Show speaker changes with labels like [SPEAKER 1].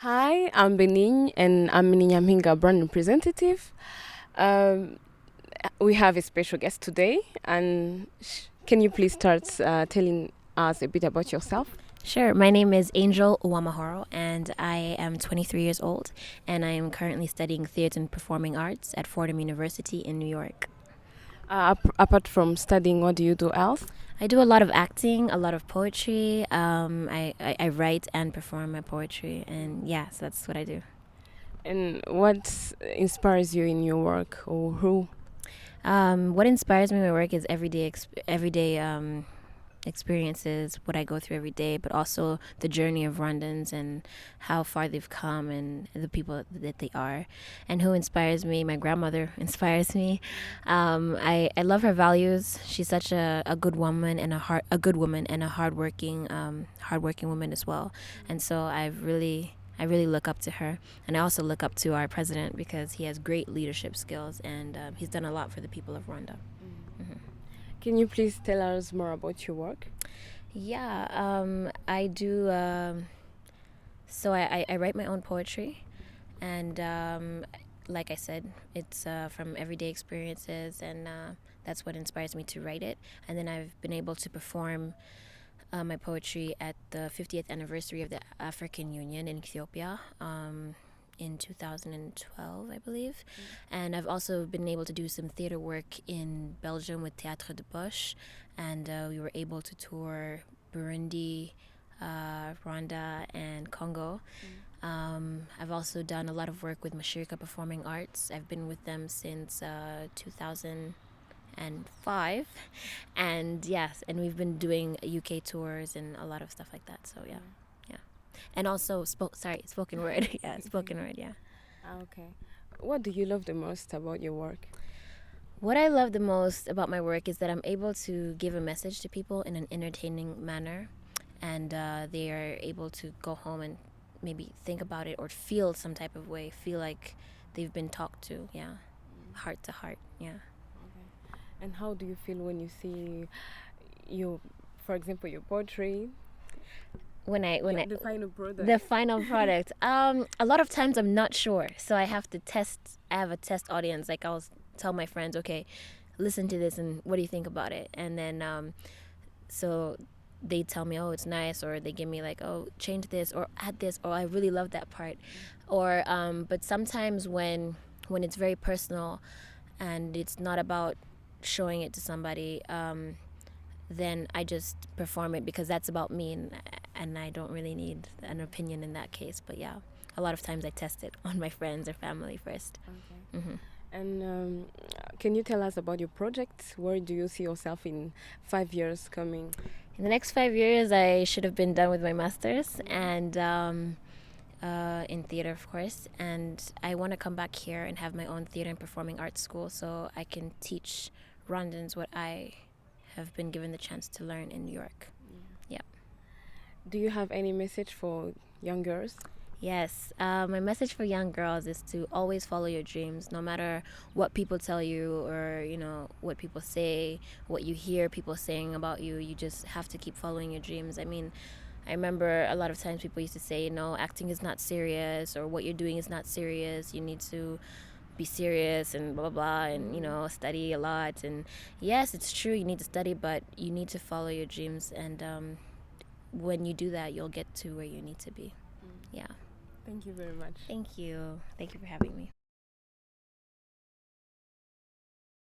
[SPEAKER 1] Hi, I'm Benigne and I'm Ni Nyampinga Brand Representative. Um, we have a special guest today, and can you please start telling us a bit about yourself?
[SPEAKER 2] Sure. My name is Angel Uwamahoro, and I am 23 years old, and I am currently studying theater and performing arts at Fordham University in New York.
[SPEAKER 1] Apart from studying, what do you do else?
[SPEAKER 2] I do a lot of acting, a lot of poetry. I write and perform my poetry, and yeah, so that's what I do.
[SPEAKER 1] And what inspires you in your work, or who?
[SPEAKER 2] What inspires me in my work is everyday experiences, what I go through every day, but also the journey of Rwandans and how far they've come and the people that they are. And who inspires me? My grandmother inspires me. I love her values. She's such a good woman and a good woman and a hardworking woman as well. And so I really look up to her, and I also look up to our president because he has great leadership skills, and he's done a lot for the people of Rwanda. Mm-hmm.
[SPEAKER 1] Can you please tell us more about your work?
[SPEAKER 2] Yeah, I do. So I write my own poetry, and like I said, it's from everyday experiences, and that's what inspires me to write it. And then I've been able to perform my poetry at the 50th anniversary of the African Union in Ethiopia. In 2012, I believe. And I've also been able to do some theater work in Belgium with Théâtre de Poche, and we were able to tour Burundi, Rwanda, and Congo. I've also done a lot of work with Mashirika Performing Arts. I've been with them since 2005, and yes, and we've been doing UK tours and a lot of stuff like that. So yeah, yeah, and also spoken word. Yeah, spoken word. Yeah.
[SPEAKER 1] Okay. What do you love the most about your work?
[SPEAKER 2] What I love the most about my work is that I'm able to give a message to people in an entertaining manner, and they are able to go home and maybe think about it or feel some type of way, feel like they've been talked to. Yeah, heart to heart. Yeah.
[SPEAKER 1] Okay. And how do you feel when you see your, for example, your poetry, the final product?
[SPEAKER 2] The final product. A lot of times I'm not sure, so I have to test. I have a test audience. Like I'll tell my friends, okay, listen to this, and what do you think about it? And then so they tell me, oh, it's nice, or they give me like, oh, change this or add this, or I really love that part, or but sometimes when it's very personal, and it's not about showing it to somebody. Then I just perform it because that's about me, and I don't really need an opinion in that case. But yeah, a lot of times I test it on my friends or family first.
[SPEAKER 1] Okay. And can you tell us about your project? Where do you see yourself in 5 years coming?
[SPEAKER 2] In the next 5 years, I should have been done with my master's and in theater, of course. And I want to come back here and have my own theater and performing arts school so I can teach Rwandans what I have been given the chance to learn in New York. Yeah.
[SPEAKER 1] Do you have any message for young girls?
[SPEAKER 2] Yes, my message for young girls is to always follow your dreams, no matter what people tell you or what people say, what you hear people saying about you. You just have to keep following your dreams. I mean, I remember a lot of times people used to say, acting is not serious, or what you're doing is not serious. You need to be serious and blah blah blah, and study a lot. And yes, it's true, you need to study, but you need to follow your dreams, and when you do that, you'll get to where you need to be. Yeah.
[SPEAKER 1] Thank you very much.
[SPEAKER 2] Thank you for having me.